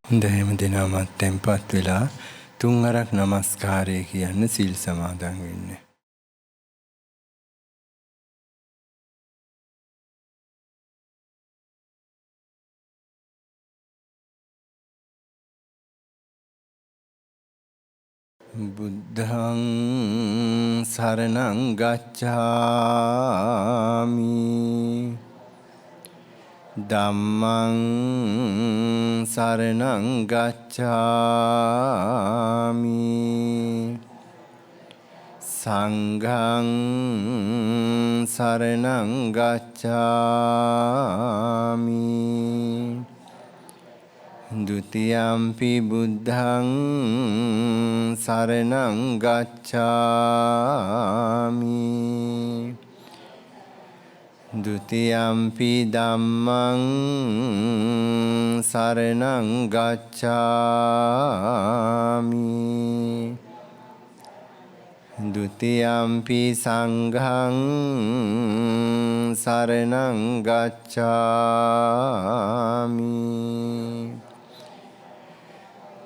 හොඳයිම දෙනමත් tempat වෙලා තුන් අරක් නමස්කාරය කියන්න සිල් සමාදන් වෙන්න. බුද්ධං සරණං ගච්ඡාමි ධම්මං සරණං ගච්ඡාමි සංඝං සරණං ගච්ඡාමි ဒုတိယံ පි බුද්ධං සරණං ගච්ඡාමි ဒုတိယံ පි ධම්මං සරණං ගච්ඡාමි ဒုတိယံ පි සංඝං සරණං ගච්ඡාමි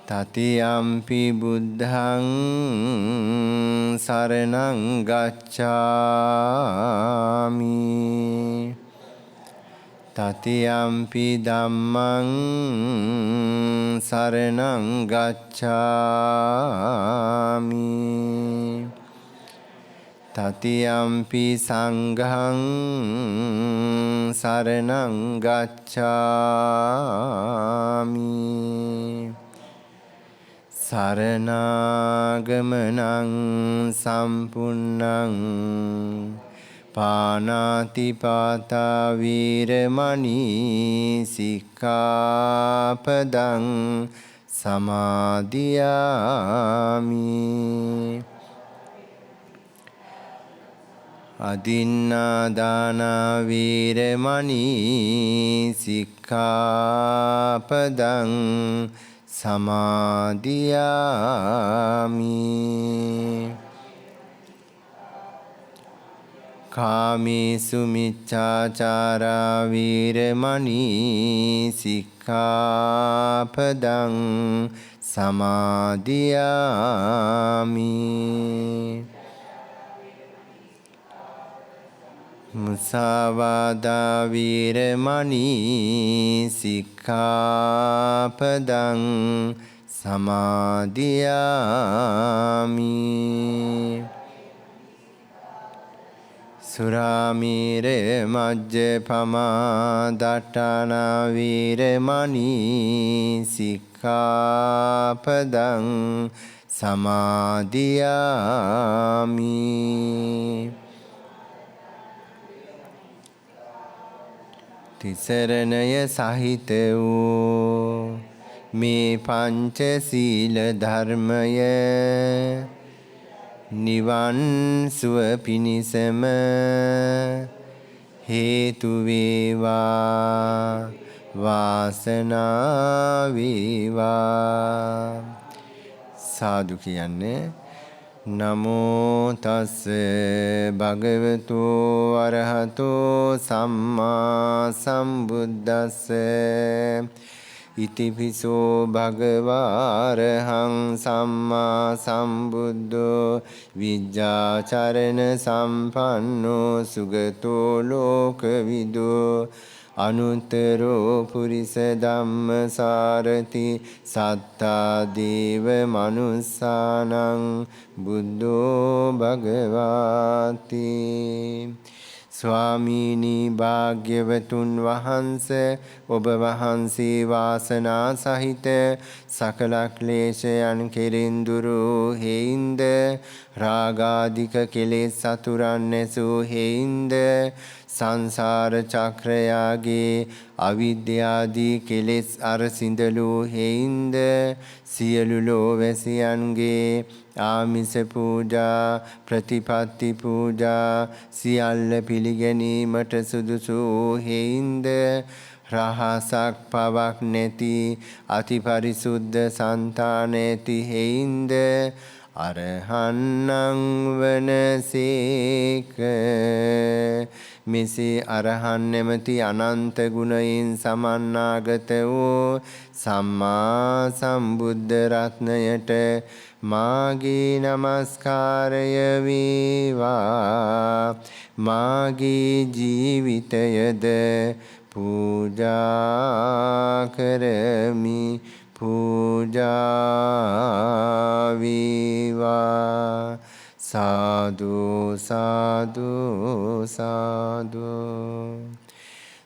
තතියම්පි බුද්ධං සරණං ගච්ඡාමි තතියම්පි ධම්මං සරණං ගච්ඡාමි තතියම්පි සංඝං සරණං ගච්ඡාමි සරණාගමනං සම්පුන්නං පාණාතිපාතා වීරමණී සික්ඛාපදං සමාදියාමි අදින්නාදාන වීරමණී සික්ඛාපදං සමාදියාමි කාමේසු මිච්ඡාචාරා වීරමණී සික්ඛාපදං සමාදියාමි මුසාවාදා වීරමණී සික්ඛාපදං සමාදියාමි සුරාමීරේ මජ්ජපමා දට්ඨානා වීරමණී සික්ඛාපදං සමාදියාමි තිසරණය සහිත වූ මේ පංචශීල ධර්මය නිවන් සුව පිණිසම හේතු වේවා වාසනාව වේවා සාදු කියන්නේ නමෝ තස් භගවතු අරහතෝ සම්මා සම්බුද්දස්ස ඉතිපිසෝ භගවාරහං සම්මා සම්බුද්ධෝ විජ්ජාචරණ සම්පන්නෝ සුගතෝ ලෝකවිදෝ අනුත්තරෝ පුරිස ධම්මසාරති සත්තා දේව මනුස්සානං බුද්ධෝ භගවාති ස්වාමීනි භාග්‍යවතුන් වහන්සේ ඔබ වහන්සේ වාසනා සහිත සකල ක්ලේශයන් කෙරෙන් දුරු හේින්ද රාගාදික කෙලෙස් සතුරන් නැසූ හේින්ද සංසාර චක්‍රයාගේ අවිද්‍යාදී කෙලෙස් අරසිඳලූ හේින්ද සියලු ලෝවැසියන්ගේ ආමිස පූජා ප්‍රතිපත්ති පූජා සියල්ල පිළිගැනීමට සුදුසු හේින්ද රහසක් පවක් නැති අතිපරිසුද්ධ సంతාන ඇති හේින්ද අරහන්නං වනසේක මෙසේ අරහන් නැමැති අනන්ත ගුණයෙන් සමන්නාගත වූ සම්මා සම්බුද්ධ රත්නයට මාගේ නමස්කාරය වේවා. මාගේ ජීවිතයද පූජා කරමි. පූජා වේවා. සාදු සාදු සාදු.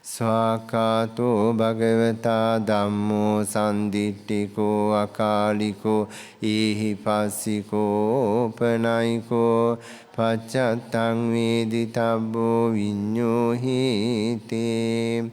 ස්වාකාතෝ භගවතා ධම්මෝ සන්දිට්ඨිකෝ අකාලිකෝ ඒහි පස්සිකෝ පනයිකෝ පච්චත්තං වේදිතබ්බෝ විඤ්ඤෝ හේතේ.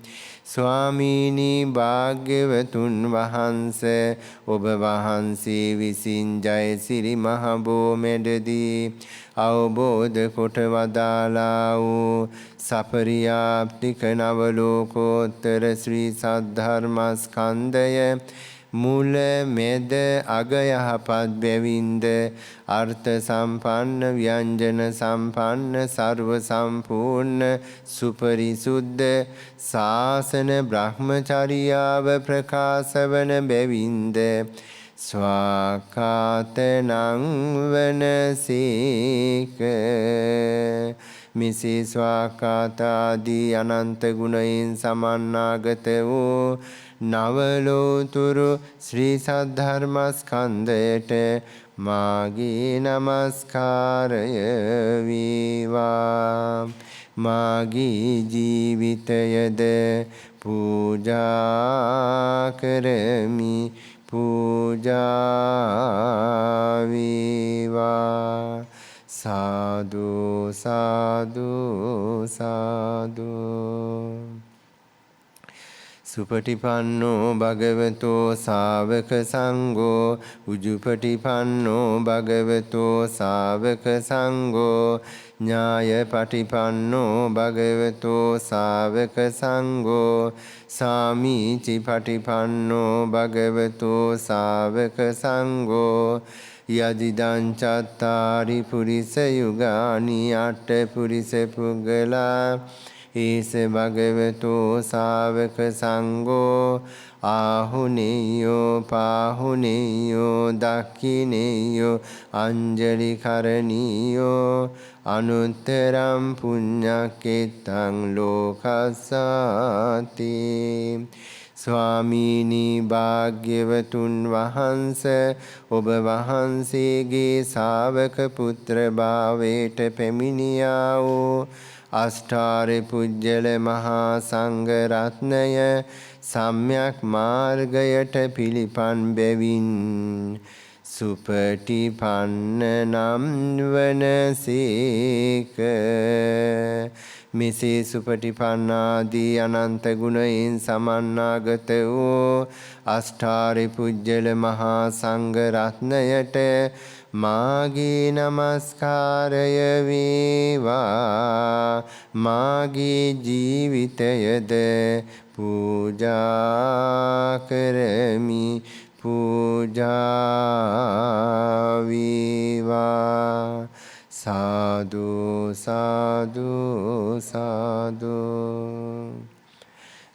ස්වාමීනි භාග්‍යවතුන් වහන්සේ ඔබ වහන්සේ විසින් ජයසිරි මහ බෝමැඩදී අවබෝධ කොට වදාලා වූ සපරියාප්තික නවලෝකෝත්තර ශ්‍රී සද්ධර්මස්කන්ධය මුල මැද අග යහපත් බැවින්ද අර්ථ සම්පන්න ව්‍යංජන සම්පන්න සර්ව සම්පූර්ණ සුපරිසුද්ධ ශාසන බ්‍රහ්මචර්යාව ප්‍රකාශ වන බැවින්ද ස්වාකාතනං වනසේක. මිසී ස්වාකාතාදී අනන්ත ගුණයෙන් සමන්නාගත වූ නවලෝතුරු ශ්‍රී සද්ධර්මස්කන්ධයට මාගේ නමස්කාරය වේවා. මාගේ ජීවිතයද පූජා කරමි. පූජා වේවා. සාදු සාදු සාදු. සුපටිපන්නෝ භගවතෝ සාවක සංඝෝ උජුපටිපන්නෝ භගවතෝ සාවක සංඝෝ ඥායපටිපන්නෝ භගවතෝ සාවක සංඝෝ සාමීචි පටිපන්නෝ භගවතෝ සාවක සංඝෝ යදිදං චත්තාරි පුරිස යුගානි අට පුරිස පුග්ගලා ඒස භගවතෝ සාවක සංඝෝ ආහුනේයෝ පාහුනේයෝ දක්ඛිනේයෝ අංජලි කරණීයෝ අනුත්තරම් පුඤ්ඤක්ඛෙත්තං ලෝකස්සාති. ස්වාමීනි භාග්‍යවතුන් වහන්සේ ඔබ වහන්සේගේ ශාවක පුත්‍ර භාවයට පැමිණියා වූ අෂ්ටාරි පුජ්‍යල මහා සංඝ රත්නය සම්‍යක් මාර්ගයට පිළිපන් බැවින් සුපටිපන්න නම් වනසේක. මෙසේ සුපටිපන්නාදී අනන්ත ගුණයෙන් සමන්නාගත වූ අෂ්ටාරි පුජ්‍යල මහා සංඝ රත්නයට මාගේ නමස්කාරය වේවා. මාගේ ජීවිතයද පූජා කරමි. පූජා වේවා. සාදු සාදු සාදු.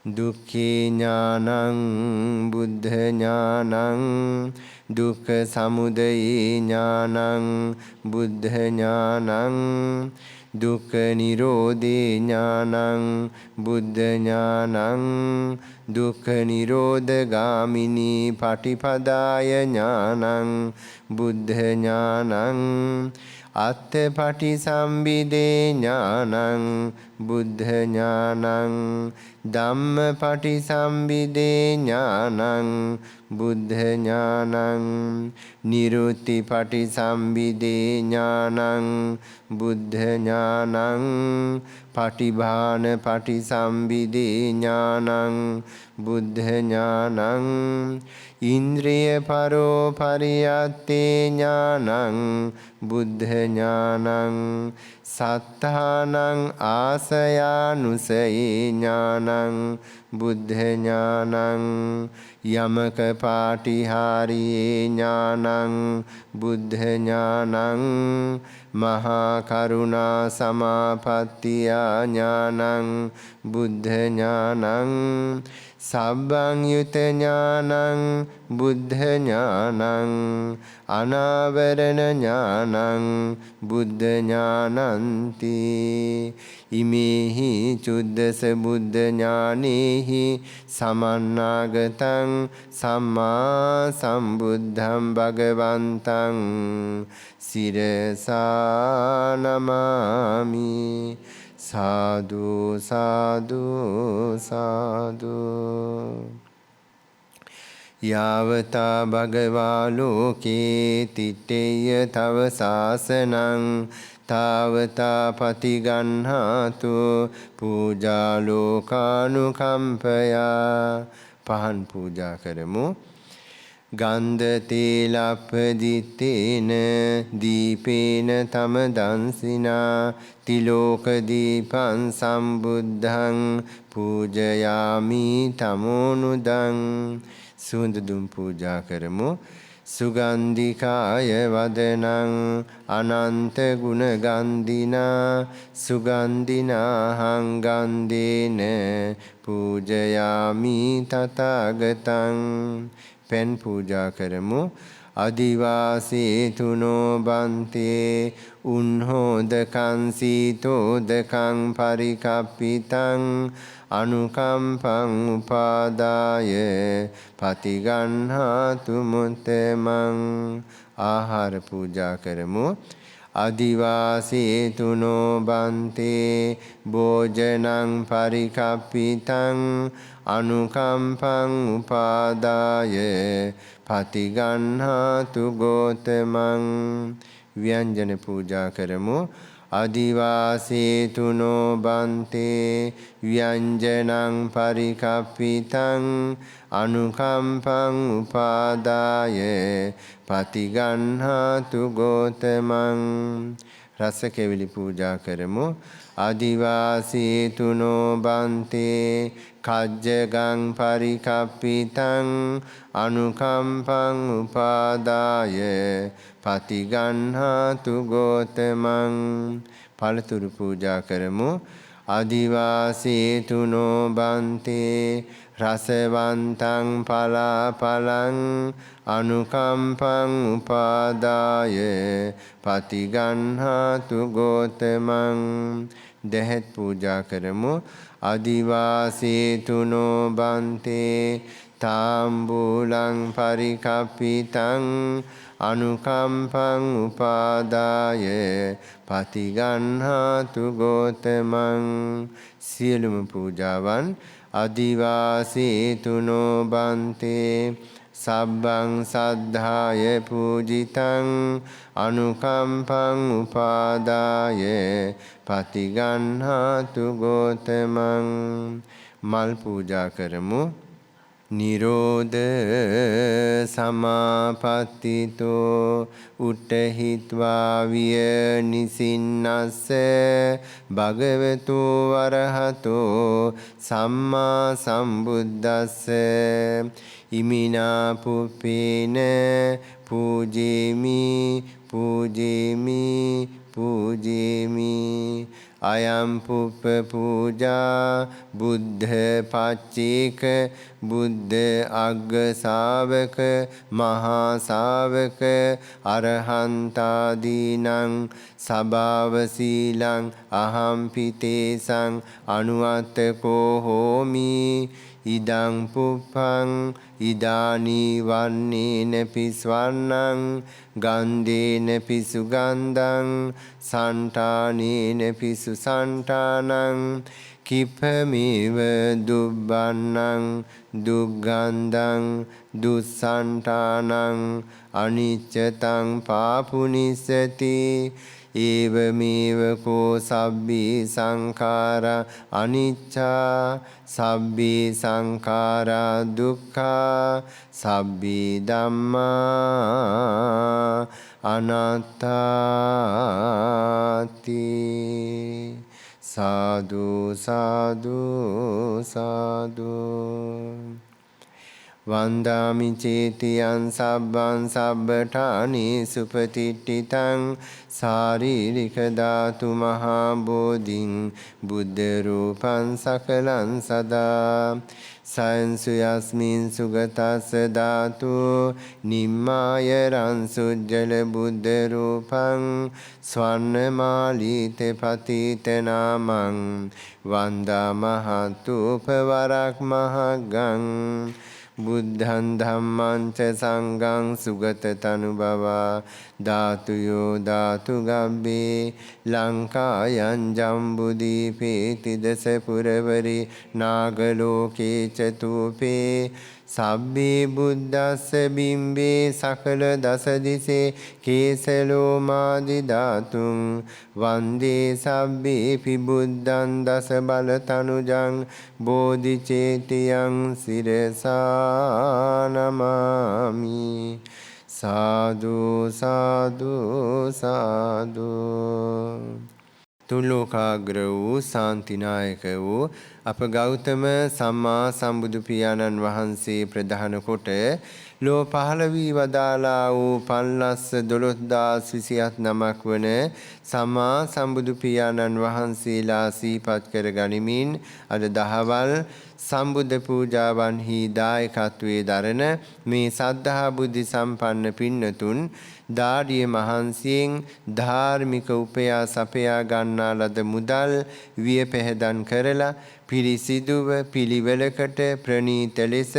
දුක්ඛේ ඥානං බුද්ධ ඥානං දුක්ඛ සමුදය ඥානං බුද්ධ ඥානං දුක්ඛ නිරෝධේ ඥානං බුද්ධ ඥානං දුක්ඛ නිරෝධ ගාමිනී පටිපදාය ඥානං බුද්ධ ඥානං අත්ථපටි සම්බිදේ ඥානං බුද්ධ ඥානං ධම්මපටි සම්බිදේ ඥානං බුද්ධ ඥානං නිරුත්තිපටි සම්බිදේ ඥානං බුද්ධ ඥානං පටිභාන පටි සම්බිදේ ඥානං බුද්ධ ඥානං ඉන්ද්‍රිය පරෝ පරියත්තේ ඥානං බුද්ධ ඥානං සත්තානං ආසයානුසයේ ඥානං බුද්ධ ඥානං යමක පාටිහාරියේ ඥානං බුද්ධ ඥානං මහා කරුණා සමාපත්තියා ඥානං බුද්ධ ඥානං සබ්බං යුත ඥානං බුද්ධ ඥානං අනාවරණ ඥානං බුද්ධ ඥානන්ති ඉමේහි චුද්දස බුද්ධ ඥානේහි සමන්නාගතං සම්මා සම්බුද්ධං භගවන්තං සිරසා නමාමි සාදු සාදු සාදු යාවතා භගවා ලෝකේ තිට්ඨේය තව සාසනං තාවතා පතිගන්හාතු පූජා ලෝකානුකම්පයා පහන් පූජා කරමු ගන්ධ තේලප්පදිත්තේන දීපේන තම දන්සිනා තිලෝක දීපං සම්බුද්ධං පූජයාමි තමෝනුදං සුවඳ දුම් පූජා කරමු සුගන්ධිකාය වදනං අනන්ත ගුණ ගන්ධිනා සුගන්ධිනාහං ගන්ධේන පූජයාමි තථාගතං පෙන් පූජා කරමු අදිවාසීතුනෝ බන්තේ උන්හෝදකං සීතෝදකං පරිකප්පිතං අනුකම්පං උපාදාය පතිගන්හාතු මුත්තමං ආහාර පූජා කරමු අදිවාසීතුනෝ බන්තේ භෝජනං පරිකප්පිතං අනුකම්පං උපාදාය පතිගන්හාතු ගෝතමං ව්‍යංජන පූජා කරමු අදිවාසීතුනෝ බන්තේ ව්‍යංජනං පරිකප්පිතං අනුකම්පං උපාදාය පතිගන්හාතු ගෝතමං රස කෙවිලි පූජා කරමු අදිවාසීතුනෝ බන්තේ කජ්ජගං පරිකප්පිතං අනුකම්පං උපාදාය පතිගන්හාතු ගෝතමං පළතුරු පූජා කරමු අදිවාසීතුනෝ බන්තේ රසවන්තං පලාපලං අනුකම්පං උපාදාය පතිගන්හාතු ගෝතමං දෙහෙත් පූජා කරමු අදිවාසීතුනෝ බන්තේ තාම්බූලං පරිකප්පිතං අනුකම්පං උපාදාය පතිගන්හාතු ගෝතමං සියලුම පූජාවන් අදිවාසීතුනෝ බන්තේ සබ්බං සද්ධාය පූජිතං අනුකම්පං උපාදාය පතිගන්හාතු ගෝතමං මල් පූජා කරමු නිරෝධ සමාපත්තිතෝ උට්ඨහිත්වා විය නිසින්නස්ස භගවතු වරහතෝ සම්මා සම්බුද්දස්ස ඉමිනා පුප්පේන පූජේමි පූජේමි පූජේමි අයම් පුප්ප පූජා බුද්ධ පච්චේක බුද්ධ අග්ග ශාවක මහා ශාවක අරහන්තාදීනං සබාව සීලං අහම්පිතේසං අනුවත්තකෝ හෝමි ඉදං පුප්පං ඉදානී වන්නේන පිස්වන්නං ගන්ධේන පිසුගන්ධං සන්ඨානේන පිසු සන්ඨානං කිප්පමේව දුබ්බන්නං දුග්ගන්ධං දුස්සන්ඨානං අනිච්චතං පාපුනිස්සති ඒවමේව කෝ සබ්බේ සංඛාරා අනිච්චා සබ්බේ සංඛාරා දුක්ඛා සබ්බේ ධම්මා අනාත්තාති සාදු සාදු සාදු වන්දාමි චේතියං සබ්බං සබ්බඨානි සුපතිට්ඨිතං ශාරීරික ධාතු මහා බෝධින් බුද්ධ රූපං සකලං සදා සයන්සු යස්මින් සුගතස්ස ධාතු නිම්මාය රංසුජ්ජල බුද්ධ රූපං ස්වර්ණමාලීත පතිත නාමං වන්දා මහත්ූපවරක් මහග්ගං බුද්ධං ධම්මං ච සංඝං සුගත තනුභවා ධාතුයෝ ධාතු ගබ්බේ ලංකායං ජම්බුදීපේ තිදස පුරවරි නාගලෝකේ චතූපේ සබ්බේ බුද්දස්ස බිම්බේ සකල දස දිසේ කේසලෝමාදි ධාතුං වන්දේ සබ්බේ පිබුද්ධං දස බල තනුජං බෝධි චේතියං සිරසා නමාමි සාදු සාදු සාදු. තුන්ලෝකාග්‍ර වූ ශාන්තිනායක වූ අප ගෞතම සම්මා සම්බුදු පියාණන් වහන්සේ ප්‍රධාන කොට ලෝ පහළ වී වදාලා වූ 51,12,27 නමක් වන සම්මා සම්බුදු පියාණන් වහන්සේලා සිහිපත් කර ගනිමින් අද දහවල් සම්බුද්ධ පූජාවන්හි දායකත්වයේ දරන මේ සද්ධා බුද්ධ සම්පන්න පින්නතුන් දාඩිය මහන්සියෙන් ධාර්මික උපයා සපයා ගන්නා ලද මුදල් විය පැහැදන් කරලා පිරිසිදුව පිළිවෙලකට ප්‍රණීත ලෙස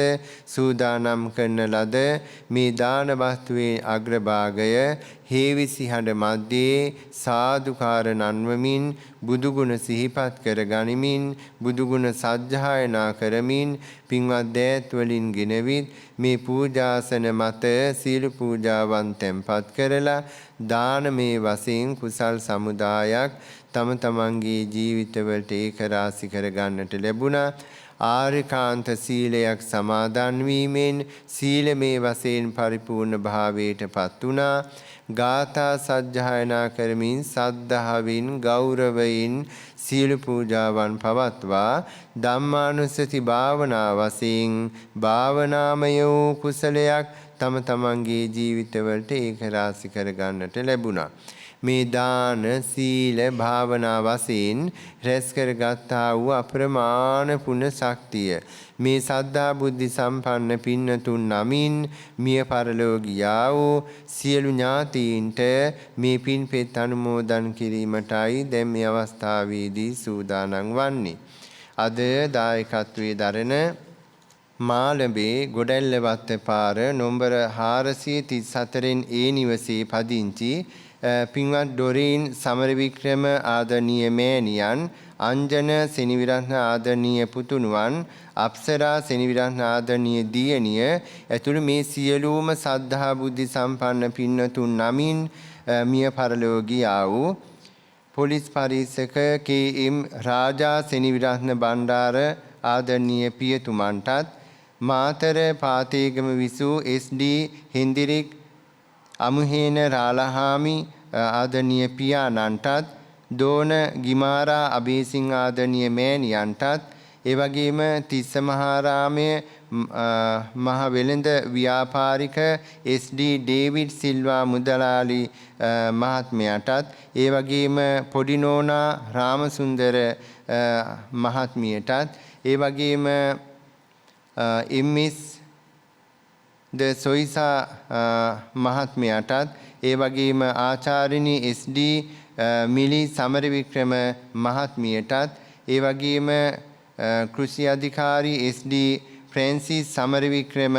සූදානම් කරන ලද මේ දාන වස්තුවේ අග්‍රභාගය හේවිසි හඬ මැද්දේ සාදුකාර නන්වමින් බුදුගුණ සිහිපත් කර ගනිමින් බුදුගුණ සජ්ජායනා කරමින් පින්වත් දෑත් වලින් ගෙනවිත් මේ පූජාසන මත සීල පූජාවන් තැන්පත් කරලා දානමේ වශයෙන් කුසල් සමුදායක් තම තමන්ගේ ජීවිතවලට ඒක රාශි කර ගන්නට ලැබුණා. ආර්යකාන්ත සීලයක් සමාදන් වීමෙන් සීලමේ වශයෙන් පරිපූර්ණ භාවයට පත් වුණා. ගාථා සජ්ජායනා කරමින් සද්ධාවෙන් ගෞරවයෙන් සීල පූජාවන් පවත්වා ධම්මානුස්සති භාවනා වශයෙන් භාවනාමය වූ කුසලයක් තම තමන්ගේ ජීවිතවලට ඒක රාශි කර ගන්නට ලැබුණා. මේ දාන සීල භාවනා වශයෙන් රැස් කරගත්තා වූ අප්‍රමාණ පුණ්‍ය ශක්තිය මේ සද්ධා බුද්ධ සම්පන්න පින්නතුන් නමින් මිය පරලෝ ගියා වූ සියලු ඥාතීන්ට මේ පින්පෙත් අනුමෝදන් කිරීමටයි දැන් මේ අවස්ථාවේදී සූදානම් වන්නේ. අද දායකත්වයේ දරන මාළඹේ ගොඩැල්ලවත්ත පාර නම්බර 434 ඒ නිවසේ පදිංචි පින්වත් ඩොරින් සමරවික්‍රම ආදරණීය මෑණියන්, අංජන සෙනවිරත්න ආදරණීය පුතුණුවන්, අප්සරා සෙනවිරත්න ආදරණීය දියණිය ඇතුළු මේ සියලුම සද්ධා බුද්ධ සම්පන්න පින්නතුන් නමින් මිය පරලෝ ගියා වූ පොලිස් පරීක්ෂක කේ.එම්. රාජා සෙනවිරත්න බණ්ඩාර ආදරණීය පියතුමන්ටත් මාතර පාතේගම විසූ එස්.ඩී. හෙන්දිරික් අමුහේන රාලහාමි ආදරණීය පියාණන්ටත් දෝන ගිමාරා අබේසිංහ ආදරණීය මෑණියන්ටත් ඒ වගේම තිස්සමහාරාමයේ මහ වෙළඳ ව්‍යාපාරික එස්.ඩී. ඩේවිඩ් සිල්වා මුදලාලි මහත්මයාටත් ඒ වගේම පොඩි නෝනා රාමසුන්දර මහත්මියටත් ඒ වගේම එම්.එස්. ද සොයිසා මහත්මයාටත් ඒ වගේම ආචාර්යනී එස්.ඩී. මිලි සමරවික්‍රම මහත්මියටත් ඒ වගේම කෘෂි අධිකාරී එස්.ඩී. ෆ්‍රැන්සිස් සමරවික්‍රම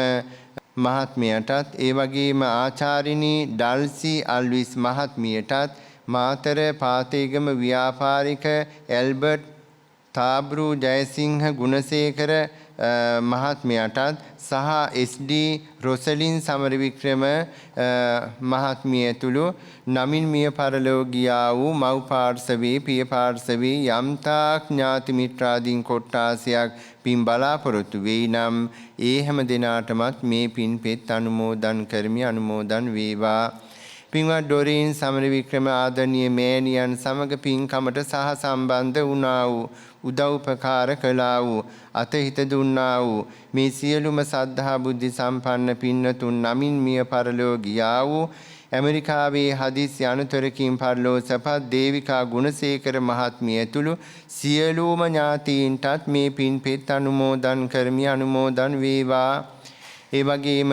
මහත්මියටත් ඒ වගේම ආචාර්යනී ඩල්සි අල්විස් මහත්මියටත් මාතර පාතේගම ව්‍යාපාරික ඇල්බර්ට් තාබ්රු ජයසිංහ ගුණසේකර මහත්මයාටත් සහ එස්.ඩී. රොසලින් සමරවික්‍රම මහත්මිය ඇතුළු නමින් මිය පරලෝ ගියා වූ මව් පාර්ශවයේ පිය පාර්ශවයේ යම්තාක් ඥාති මිත්‍රාදීන් කොට්ටාසයක් පින් බලාපොරොත්තු වෙයි නම් ඒ හැම දිනාටමත් මේ පින් පෙත් අනුමෝදන් කරමි. අනුමෝදන් වේවා. පින්වත් ඩොරින් සමරවික්‍රම ආදරණීය මෑණියන් සමග පින්කමට සහ සම්බන්ධ වුණා වූ උදව්පකාර කළා වූ අතහිත දුන්නා වූ මේ සියලුම සද්ධා බුද්ධ සම්පන්න පින්නතුන් නමින් මිය පරලෝ ගියා වූ ඇමරිකාවේ හදිසි අනතුරකින් පරලෝ සපත් දේවිකා ගුණසේකර මහත්මිය ඇතුළු සියලුම ඥාතීන්ටත් මේ පින් පෙත් අනුමෝදන් කරමි අනුමෝදන් වේවා. ඒ වගේම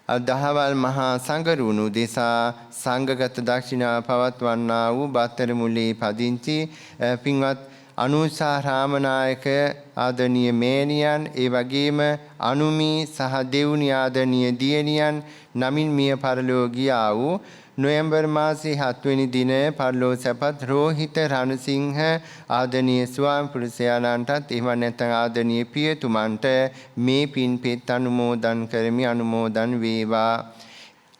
අදහවල් මහා සංඝරුණු දෙසා සංඝගත දක්ෂිනා පවත්වන්නා වූ බත්තර මුල්ලේ පදිංචි පින්වත් අනුසා රාමනායක ආදරණීය මෑණියන් ඒ වගේම අනුමි සහ දෙවුනි ආදරණීය දියණියන් නමින් මිය පරලෝ ගියා වූ නොවැම්බර් මාසයේ 7 වෙනි දින පරලෝ සැපත් රෝහිත රණසිංහ ආදරණීය ස්වාමි පුරුෂයාණන්ටත් එහෙම නැත්නම් ආදරණීය පියතුමන්ට මේ පින් පෙත් අනුමෝදන් කරමි අනුමෝදන් වේවා.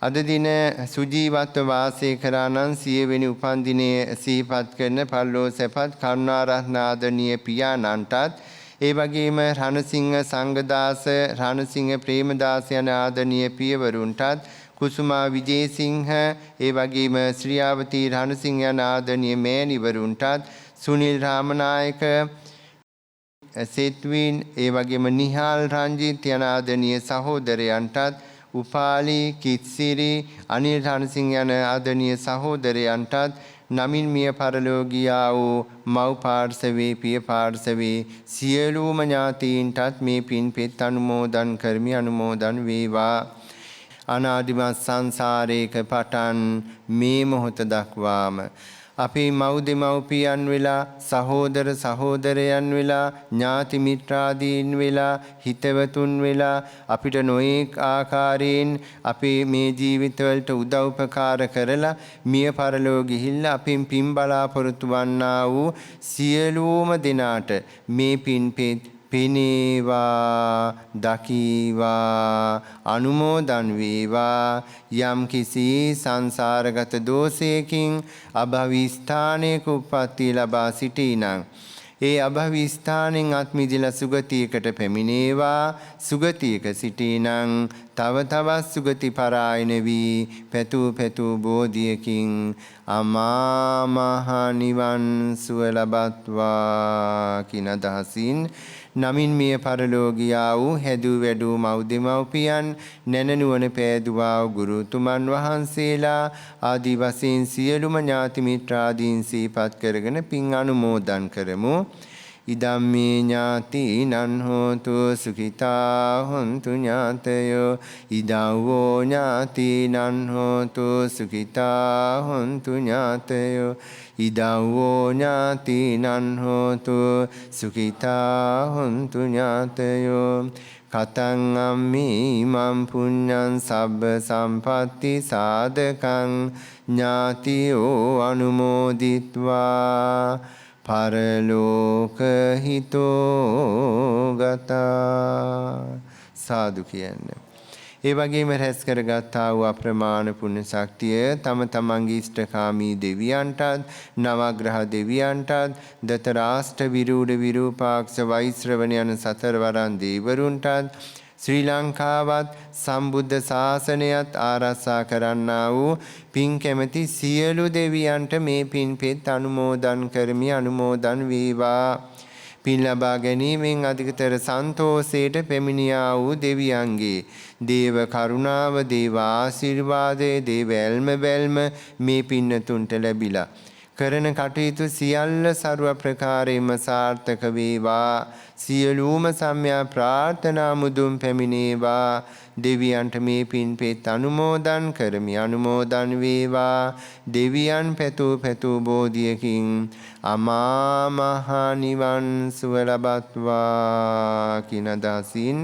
අද දින සුජීවත්ව වාසය කරා නම් 100 වෙනි උපන්දිනයේ සිහිපත් කරන පරලෝ සැපත් කරුණාරත්න ආදරණීය පියාණන්ටත් ඒ වගේම රණසිංහ සංඝදාස රණසිංහ ප්‍රේමදාස යන ආදරණීය පියවරුන්ටත් කුසුමා විජේසිංහ ඒ වගේම ශ්‍රියාවතී රණසිංහ යන ආදරණීය මෑණිවරුන්ටත් සුනිල් රාමනායක සෙත්වින් ඒ වගේම නිහාල් රංජිත් යන ආදරණීය සහෝදරයන්ටත් උපාලි කිත්සිරි අනිල් රණසිංහ යන ආදරණීය සහෝදරයන්ටත් නමින් මිය පරලෝ ගියා වූ මව් පාර්ශවයේ පිය පාර්ශවයේ සියලුම ඥාතීන්ටත් මේ පින් පෙත් අනුමෝදන් කරමි අනුමෝදන් වේවා. අනාදිමත් සංසාරයක පටන් මේ මොහොත දක්වාම අපේ මව් දෙමව්පියන් වෙලා සහෝදර සහෝදරයන් වෙලා ඥාති මිත්‍රාදීන් වෙලා හිතවතුන් වෙලා අපිට නොඑක ආකාරයෙන් අපේ මේ ජීවිතවලට උදව්පකාර කරලා මිය පරලෝ ගිහිල්ලා අපින් පින් බලාපොරොත්තු වන්නා වූ සියලුම දෙනාට මේ පින් පිනේවා දකීවා අනුමෝදන් වේවා. යම් කිසි සංසාරගත දෝෂයකින් අභවි ස්ථානයක උප්පත්ති ලබා සිටිනම් ඒ අභවි ස්ථානෙන් අත් මිදලා සුගතියකට පැමිණේවා. සුගතියක සිටිනම් තව තවත් සුගති පරායන වී පැතු බෝධියකින් අමා මහ නිවන් සුව ලබත්වා කින අදහසින් නමින් මිය පරලෝ ගියා වූ හැදූ වැඩූ මව් දෙමව්පියන් නැනනුවන පෑදුවා වූ ගුරුතුමන් වහන්සේලා ආදී වශයෙන් සියලුම ඥාති මිත්‍රාදීන් සිහිපත් කරගෙන පින් අනුමෝදන් කරමු. ඉදම්මේ ඥාතිනං හෝතු සුඛිතා හොන්තු ඥාතයෝ ඉදව්වෝ ඥාතිනං හෝතු සුඛිතා හොන්තු ඥාතයෝ ඉදව්වෝ ඥාතිනං හෝතු සුඛිතා හොන්තු ඥාතයෝ කතං අම්මේ මම් පුඤ්ඤං සබ්බ සම්පatti සාධකං ඥාතියෝ අනුමෝදිත්වා පරලෝක හිතෝ ගතා. සාදු කියන්නේ. ඒ වගේම රැස් කරගත්තා වූ අප්‍රමාණ පුණ්‍ය ශක්තිය තම තමන්ගේ ඉෂ්ඨකාමී දෙවියන්ටත් නවග්‍රහ දෙවියන්ටත් දතරාෂ්ට විරූඪ විරූපාක්ෂ වෛශ්‍රවණ යන සතරවරන් දේවරුන්ටත් ශ්‍රී ලංකාවත් සම්බුද්ධ ශාසනයත් ආරක්ෂා කරන්නා වූ පින් කැමැති සියලු දෙවියන්ට මේ පින් පෙත් අනුමෝදන් කරමි අනුමෝදන් වේවා. පින් ලබා ගැනීමෙන් අධිකතර සන්තෝෂයට පැමිණියා වූ දෙවියන්ගේ දේව කරුණාව දේව ආශිර්වාදය දේව ඇල්ම බැල්ම මේ පින්නතුන්ට ලැබිලා කරන කටයුතු සියල්ල ਸਰව ප්‍රකාරයෙන්ම සාර්ථක වේවා. සියලුම සම්‍යා ප්‍රාර්ථනා මුදුන් පැමිණේවා. දෙවියන්ට මේ පින් පෙත් අනුමෝදන් කරමි අනුමෝදන් වේවා. දෙවියන් පැතු බෝධියකින් අමා මහ නිවන් සුව ලබත්වා කින අදහසින්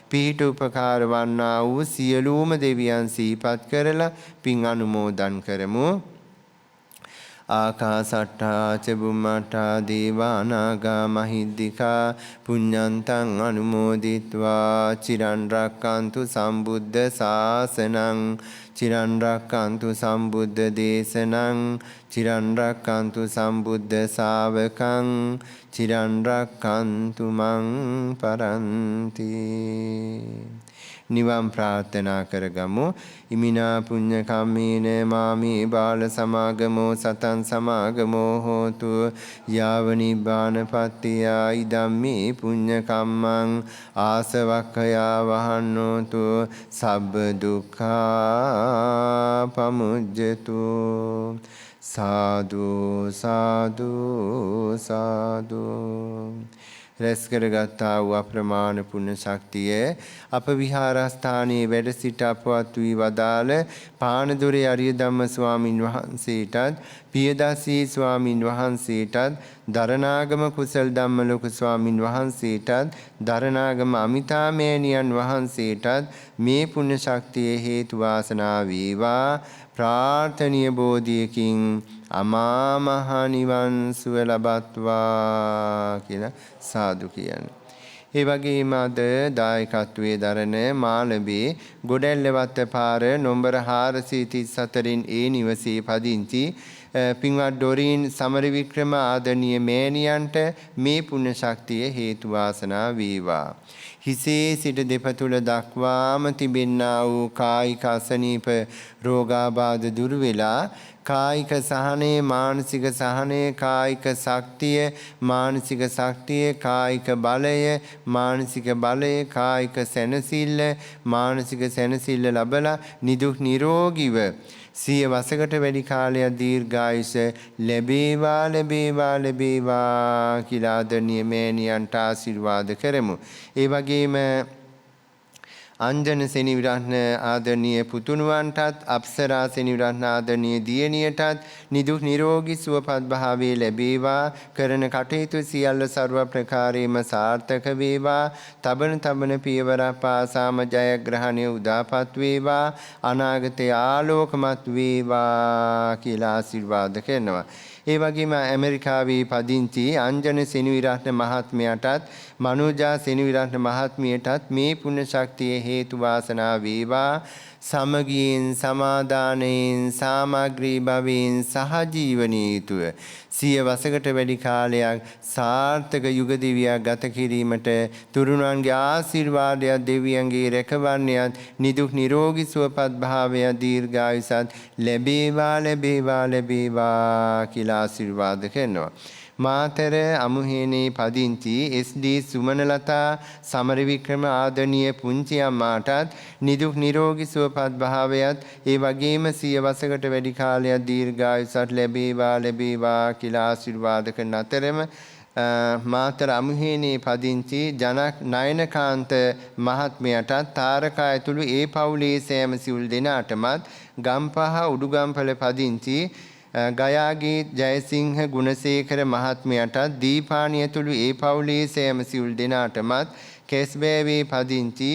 පිහිට උපකාර වන්නා වූ සියලුම දෙවියන් සිහිපත් කරලා පින් අනුමෝදන් කරමු. ආකාසට්ටා ච බුම්මට්ටා දේවානාගා මහිද්దికා පුඤ්ඤන්තං අනුමෝදිත්වා චිරන් රැක්කන්තු සම්බුද්ධ ශාසනං චිරන් රැක්කන්තු සම්බුද්ධ දේශනං චිරන් රැක්කන්තු සම්බුද්ධ ශාවකං චිරන් රැක්කන්තු මං පරන්ති. නිවන් ප්‍රාර්ථනා කරගමු. ඉමිනා පුඤ්ඤ කම්මේන මාමේ බාල සමාගමෝ සතං සමාගමෝ හෝතු යාව නිබ්බානපත්තිය ඉදම්මේ පුඤ්ඤ කම්මං ආසවක්ඛයා වහන්නෝතු සබ්බ දුක්ඛා පමුජ්ජතු. සාදු සාදු සාදු. රැස් කරගත්තා වූ අප්‍රමාණ පුණ්‍ය ශක්තිය අප විහාරස්ථානයේ වැඩ සිට අපවත් වී වදාළ පානදුරේ අරිය ධම්ම ස්වාමින් වහන්සේටත් පියදාසී ස්වාමින් වහන්සේටත් දරණාගම කුසල් ධම්මලෝක ස්වාමින් වහන්සේටත් දරණාගම අමිතා මෑණියන් වහන්සේටත් මේ පුණ්‍ය ශක්තිය හේතු වාසනා වේවා. ප්‍රාර්ථනීය බෝධියකින් අමා මහ නිවන් සුව ලබත්වා කියලා සාදු කියන්නේ. ඒ වගේම අද දායකත්වයේ දරන මාළඹේ ගොඩැල්ලවත්ත පාර නම්බර 434 ඒ නිවසේ පදිංචි පින්වත් ඩොරින් සමරවික්‍රම ආදරණීය මෑණියන්ට මේ පුණ්‍ය ශක්තිය හේතු වාසනා වේවා. හිසේ සිට දෙපතුල දක්වාම තිබෙන්නා වූ කායික අසනීප රෝගාබාධ දුරු වෙලා කායික සහනය මානසික සහනය කායික ශක්තිය මානසික ශක්තිය කායික බලය මානසික බලය කායික සැනසෙල්ල මානසික සැනසෙල්ල ලැබලා නිදුක් නිරෝගීව සිය වසකට වැඩි කාලයක් දීර්ඝායුෂ ලැබේවා ලැබේවා ලැබේවා කියලා ආදරණීය මෑණියන්ට ආශිර්වාද කරමු. ඒ වගේම අංජන සෙනවිරත්න ආදරණීය පුතුණුවන්ටත් අප්සරා සෙනවිරත්න ආදරණීය දියණියටත් නිදුක් නිරෝගී සුවපත් භාවයේ ලැබේවා. කරන කටයුතු සියල්ල ਸਰව ප්‍රකාරයෙන්ම සාර්ථක වේවා. තබන පියවර පාසාම ජයග්‍රහණය උදාපත් වේවා. අනාගතයේ ආලෝකමත් වේවා කියලා ආශිර්වාද කරනවා. ඒ වගේම ඇමරිකාවේ පදිංචි අංජන සෙනවිරත්න මහත්මයාටත් මනෝජා සෙනවිරත්න මහත්මියටත් මේ පුණ්‍ය ශක්තිය හේතු වාසනා වේවා. සමගියෙන් සමාදානයෙන් සාමග්‍රී භවයෙන් සහජීවනී යුතුව සිය වසකට වැඩි කාලයක් සාර්ථක යුග දිවියක් ගත කිරීමට තුරුණන්ගේ ආශිර්වාදයක් දෙවියන්ගේ රැකවරණයත් නිදුක් නිරෝගී සුවපත් භාවය දීර්ඝායුෂත් ලැබේවා ලැබේවා ලැබේවා කියලා ආශිර්වාද කරනවා. මාතර අමුහේනේ පදිංචි එස්.ඩී. සුමනලතා සමරවික්‍රම ආදරණීය පුංචි අම්මාටත් නිදුක් නිරෝගී සුවපත් භාවයත් ඒ වගේම සිය වසකට වැඩි කාලයක් දීර්ඝායුෂත් ලැබේවා ලැබේවා කියලා ආශිර්වාද කරන අතරම මාතර අමුහේනේ පදිංචි ජනක් නයනකාන්ත මහත්මයාටත් තාරකා ඇතුළු ඒ පවුලේ සෑම සිවුල් දෙනාටමත් ගම්පහ උඩුගම්පල පදිංචි ගයාගේ ජයසිංහ ගුණසේකර මහත්මයාටත් දීපාණිය ඇතුළු ඒ පවුලේ සෑම සිවුල් දෙනාටමත් කැස්බෑවේ පදිංචි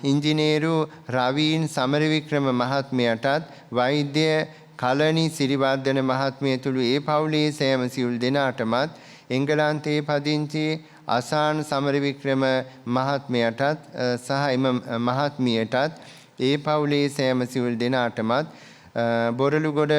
ඉංජිනේරු රවීන් සමරවික්‍රම මහත්මයාටත් වෛද්‍ය කලණි සිරිවර්ධන මහත්මිය ඇතුළු ඒ පවුලේ සෑම සිවුල් දෙනාටමත් එංගලන්තයේ පදිංචි අසාන් සමරවික්‍රම මහත්මයාටත් සහ එම මහත්මියටත් ඒ පවුලේ සෑම සිවුල් දෙනාටමත් බොරළුගොඩ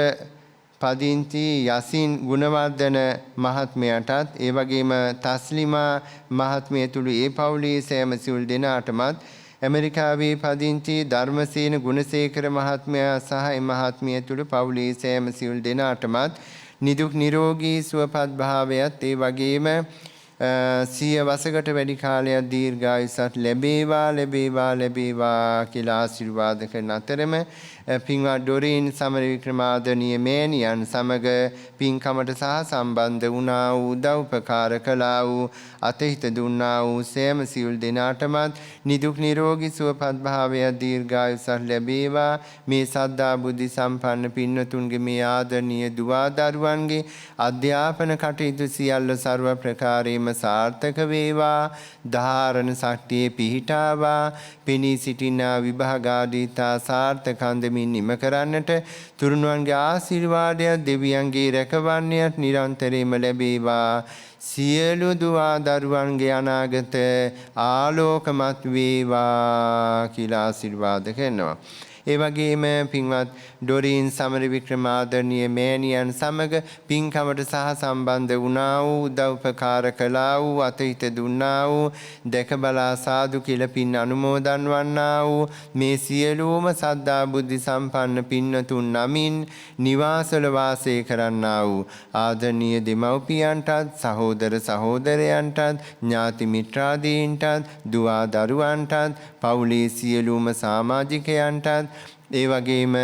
පදිංචි යසින් ගුණවර්ධන මහත්මයාටත් ඒ වගේම තස්ලිමා මහත්මිය ඇතුළු ඒ පවුලේ සෑම සිවුල් දෙනාටමත් ඇමරිකාවේ පදිංචි ධර්මසේන ගුණසේකර මහත්මයා සහ ඒ මහත්මිය ඇතුළු පවුලේ සෑම සිවුල් දෙනාටමත් නිදුක් නිරෝගී සුවපත් භාවයත් ඒ වගේම සිය වසකට වැඩි කාලයක් දීර්ඝායුෂත් ලැබේවා ලැබේවා ලැබේවා කියලා ආශිර්වාද කරන අතරම පින්වත් ඩොරින් සමරවික්‍රමාදනීය මෑණියන් සමග පින්කමට සහ සම්බන්ධ වුණා වූ උදව් උපකාර කළා වූ අතහිත දුන්නා වූ සෑම සියලු දෙනාටමත් නිදුක් නිරෝගී සුවපත් භාවය දීර්ඝායුෂ ලැබේවා. මේ සද්ධා බුද්ධ සම්පන්න පින්වතුන්ගේ මේ ආදරණීය දුවා දරුවන්ගේ අධ්‍යාපන කටයුතු සියල්ල ਸਰව ප්‍රකාරයෙන්ම සාර්ථක වේවා. ධාරණ ශක්තියේ පිහිටාවා. පෙනී සිටින විභාගාදීතා සාර්ථකන්දමින් නිම කරන්නට තුරුණුවන්ගේ ආශිර්වාදය දෙවියන්ගේ රැකවරණයත් නිරන්තරයෙන්ම ලැබේවා. සියලු දුවා දරුවන්ගේ අනාගත ආලෝකමත් වේවා කියලා ආශිර්වාද කරනවා. ඒ වගේම පින්වත් ඩොරින් සමර වික්‍රමාදරණීය මෑණියන් සමග පින්කමට සහ සම්බන්ධ වුණා වූ උදව්පකාර කළා වූ අතහිත දුන්නා වූ දැක බලා සාදු කියලා පින් අනුමෝදන් වන්නා වූ මේ සියලුම සද්ධා බුද්ධ සම්පන්න පින්නතුන් නමින් නිවාසවල වාසය කරන්නා වූ ආදරණීය දෙමව්පියන්ටත් සහෝදර සහෝදරයන්ටත් ඥාති මිත්‍රාදීන්ටත් දුව දරුවන්ටත් පවුලේ සියලුම සමාජිකයන්ටත් ඒ වගේම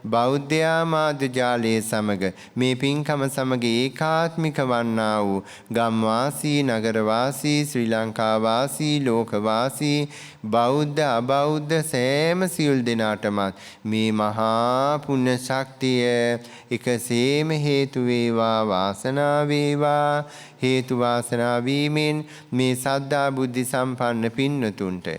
බෞද්ධ ආමාත්‍ය ජාලයේ සමග මේ පින්කම සමග ඒකාත්මික වන්නා වූ ගම්වාසී නගරවාසී ශ්‍රී ලංකා වාසී ලෝකවාසී බෞද්ධ අබෞද්ධ සෑම සියලු දෙනාටම මේ මහා පුණ්‍ය ශක්තිය එකසේම හේතු වේවා වාසනා වේවා හේතු වාසනා වීමෙන් මේ සද්ධා බුද්ධ සම්පන්න පින්නතුන්ට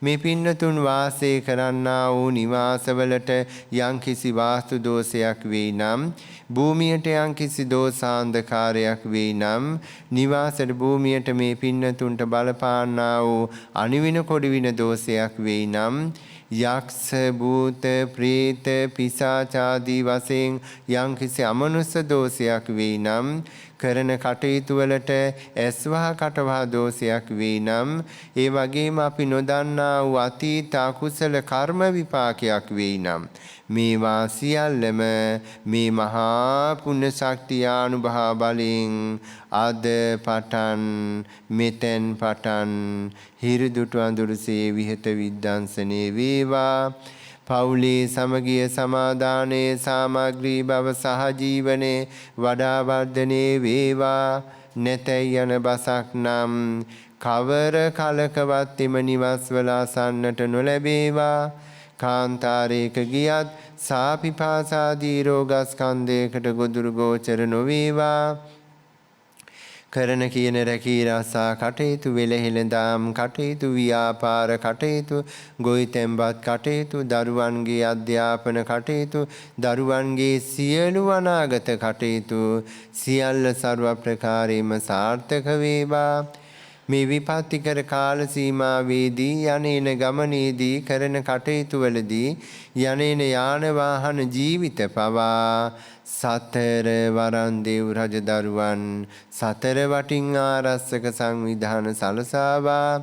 මේ පින්නතුන් වාසය කරන්නා වූ නිවාසවලට යම්කිසි වාස්තු දෝෂයක් වෙයි නම් භූමියට යම්කිසි දෝෂාන්ධකාරයක් වෙයි නම් නිවාසට භූමියට මේ පින්නතුන්ට බලපාන්නා වූ අනිවින කොඩිවින දෝෂයක් වෙයි නම් යක්ෂ භූත ප්‍රේත පිසාචාදී වශයෙන් යම්කිසි අමනුස්ස දෝෂයක් වෙයි නම් කරන කටයුතු වලට ඇස්වහ කටවහ දෝෂයක් වෙයි නම් ඒ වගේම අපි නොදන්නා වූ අතීත අකුසල කර්ම විපාකයක් වෙයි නම් මේවා සියල්ලම මේ මහා පුණ්‍ය ශක්තිය අනුභව බලෙන් අද පටන් මෙතෙන් පටන් හිරිදුටු අඳුරසේ විහෙත විද්දංසනේ වේවා පවුලේ සමගිය සමාදානයේ සාමග්‍රී බව සහජීවනයේ වඩා වර්ධනයේ වේවා නැතැයි යන බසක් නම් කවර කලකවත් එම නිවස්වල අසන්නට නොලැබේවා කාන්තාරයක ගියත් සාපිපාසාදී රෝගස්කන්ධයකට ගොදුරු ගෝචර නොවේවා කරන කියන රැකී රසා කටයුතු වෙලහෙළඳාම් කටයුතු ව්‍යාපාර කටයුතු ගොවිතැන්පත් කටයුතු දරුවන්ගේ අධ්‍යාපන කටයුතු දරුවන්ගේ සියලු අනාගත කටයුතු සියල්ල ਸਰව ප්‍රකාරයෙන්ම සාර්ථක වේවා මේ විපත්තිකර කාල සීමාවේදී යන්නේන ගමනේදී කරන කටයුතු වලදී යන්නේන යාන වාහන ජීවිත පවා සතර වරන් දේව් රජ දරුවන් සතර වටින් ආරස්සක සංවිධාන සලසාවා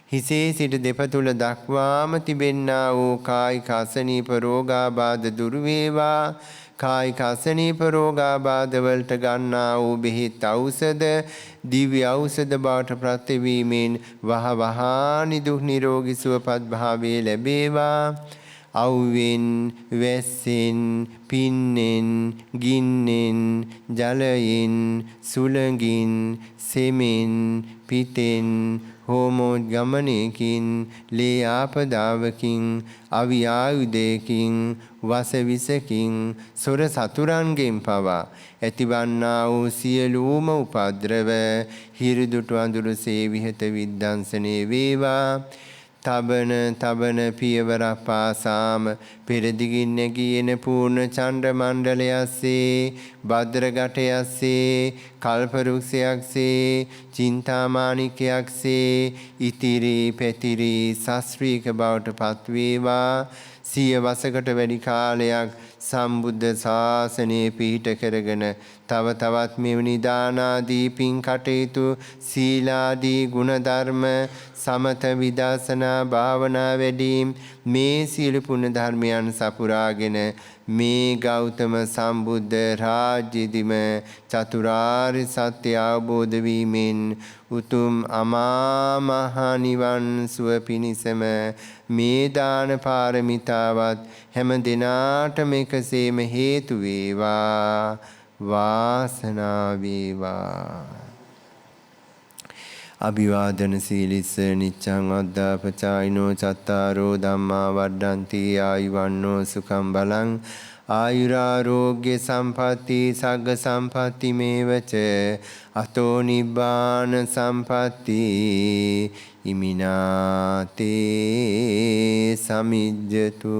හිසේ සිට දෙපතුල දක්වාම තිබෙන්නා වූ කායික අසනීප රෝගාබාධ දුරු වේවා කායික අසනීප රෝගාබාධ වලට ගන්නා වූ බෙහෙත් ඖෂධ දිව්‍ය ඖෂධ බවට ප්‍රතිවීමෙන් වහවහා නිදුක් නිරෝගී සුවපත් භාවය ලැබේවා අවුවෙන් වැස්සෙන් පින්නෙන් ගින්නෙන් ජලයෙන් සුළඟින් සෙමෙන් පිතෙන් හෝමෝද්ගමනයකින් ලේ ආපදාවකින් අවි ආයුධයකින් වසවිසකින් සොර සතුරන්ගෙන් පවා ඇතිවන්නා වූ සියලුම උපද්‍රව හිරිදුටු අඳුරසේ විහෙත විද්දංසනේ වේවා තබන පියවර පාසාම පෙරදිගින් නැගින පූර්ණ චණ්ඩ මණ්ඩලයස්සේ භද්‍රගටයස්සේ කල්පරුක්ෂයක්සේ චින්තාමානිකයක්සේ ඉතිරි පැතිරි ශාස්ත්‍රීක බවට පත්වේවා සිය වසකට වැඩි කාලයක් සම්බුද්ධ ශාසනය පිහිට කරගෙන තව තවත් මෙවැනි දානාදී පින් කටයුතු සීලාදී ගුණධර්ම සමත විදර්ශනා භාවනා වැඩීම් මේ සියලු පුණ්‍ය ධර්මයන් සපුරාගෙන මේ ගෞතම සම්බුද්ධ රාජ්‍යෙදිම චතුරාර්ය සත්‍ය අවබෝධ වීමෙන් උතුම් අමා මහ නිවන් සුව පිණිසම මේ දාන පාරමිතාවත් හැම දිනාටම එකසේම හේතු වේවා වාසනාව වේවා අභිවාදන සීලිස්ස නිච්ඡං අද්දාපචායිනෝ චත්තාරෝ ධම්මා වඩ්ඩಂತಿ ආයුවන්නෝ සුඛං බලං ආයුරාෝග්‍ය සම්පatti සග්ග සම්පatti මේවච අතෝ නිබ්බාන සම්පatti ඉමිනාතේ සමිජ්ජතු